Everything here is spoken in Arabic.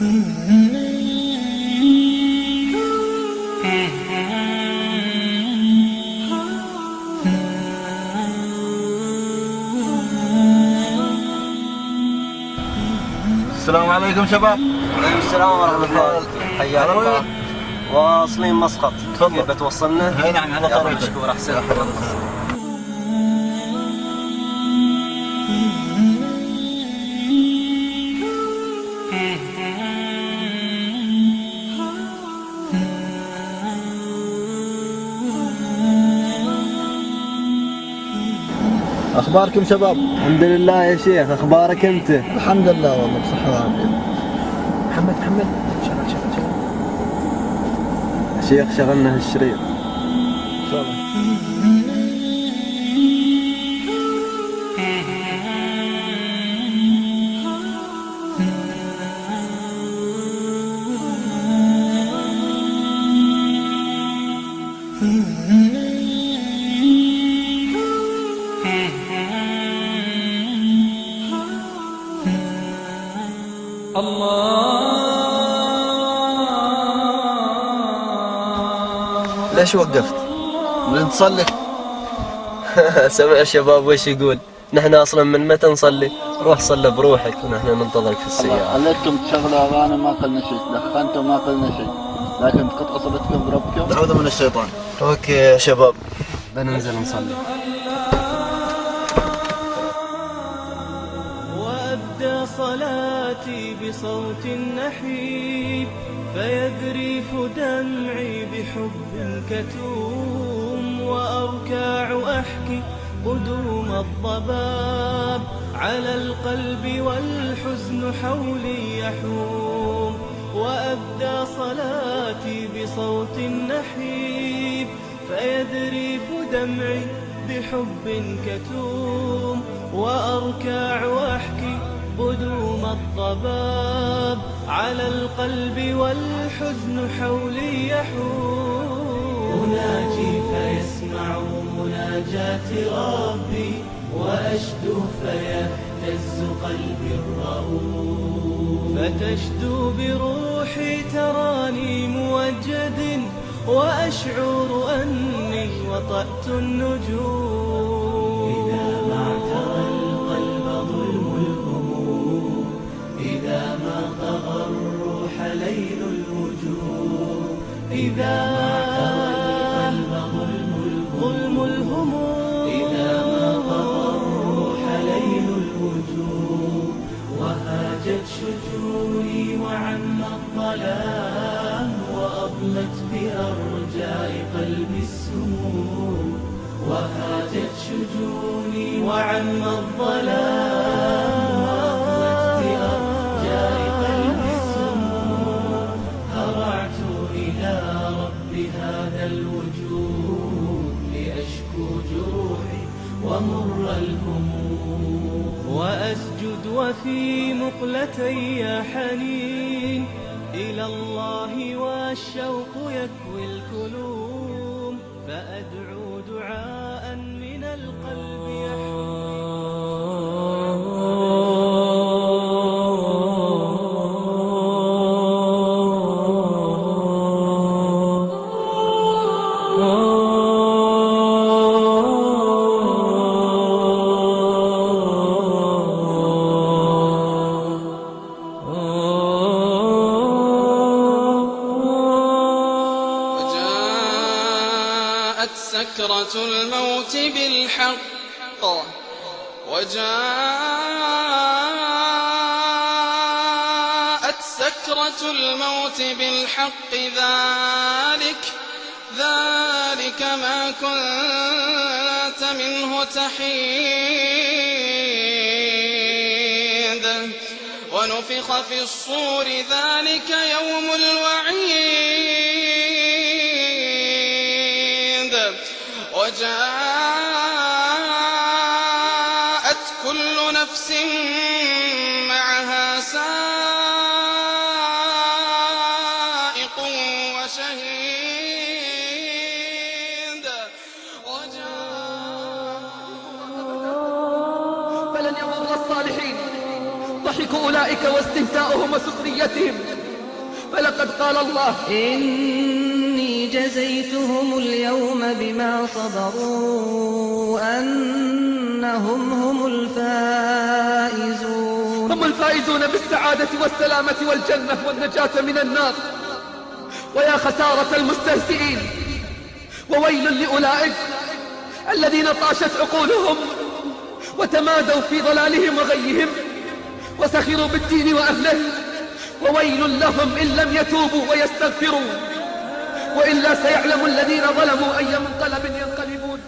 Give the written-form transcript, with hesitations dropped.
السلام عليكم شباب. وعليكم السلام ورحمة الله. حياك الله. واصلين مسقط. تفضل. كيف بتوصلنا؟ اي نعم على طريقك. مشكور احسن. اخباركم شباب؟ الحمد لله يا شيخ، اخبارك انت؟ الحمد لله والله بصحة وعافية. محمد شغل يا شيخ، شغلنا هالشريط ان شاء الله. ليش وقفت؟ نصلي. سمع الشباب وش يقول؟ نحن اصلا من متى نصلي؟ روح صلي بروحك ونحن ننتظرك في السيارة. خليتكم تشغلوا اغاني ما قلنا شيء، دخنتم ما قلنا شيء، لكن تقطعوا صلتكم بربكم. نعوذ من الشيطان. اوكي يا شباب، بننزل نصلي. وأبدى صلاتي بصوت نحيب، فيذريف دمعي بحب كتوم، وأركع أحكي قدوم الضباب، على القلب والحزن حولي يحوم. وأبدى صلاتي بصوت نحيب، فيذريف دمعي بحب كتوم، وأركع وأحكي قدوم الضباب، على القلب والحزن حولي يحوم. أناجي فيسمع مناجاتي ربي، وأشدو فيهتز قلبي الرؤوف، فتشدو بروحي تراني موجد، وأشعر أني وطأت النجوم. إذا ما اعترى القلب ظلم الهموم، إذا ما طغى الروح ليل الوجوه، إذا ما اعترى القلب ظلم الهموم، إذا ما طغى الروح ليل الوجوه، وهاجت شجوني وعم الظلام، وأضلت بأرجاء قلبي السموم، وهاجت شجوني وعم الظلام، وأضلت بأرجاء قلبي السموم. هرعت إلى رب هذا الوجود، لأشكو جروحي ومر الهموم، وأسجد وفي مقلتي حنين إلى الله، والشوق يكوي الكلوم، فأدعو دعاء من القلب يحوم. سكرة الموت بالحق، وجاءت سكرة الموت بالحق، ذلك ما كنت منه تحيد، ونفخ في الصور ذلك يوم الوعيد، وجاءت كل نفس معها سائق وشهيد، فلن يضر الصالحين ضحك أولئك أولئك واستهزاؤهم وسخريتهم. فلقد قال الله: إني جزيتهم اليوم بما صبروا أنهم هم الفائزون. هم الفائزون بالسعادة والسلامة والجنة والنجاة من النار. ويا خسارة المستهزئين، وويل لأولئك الذين طاشت عقولهم وتمادوا في ضلالهم وغيهم وسخروا بالدين وأهله. وويل لهم إن لم يتوبوا ويستغفروا، وإلا سيعلم الذين ظلموا أي منقلب ينقلبون.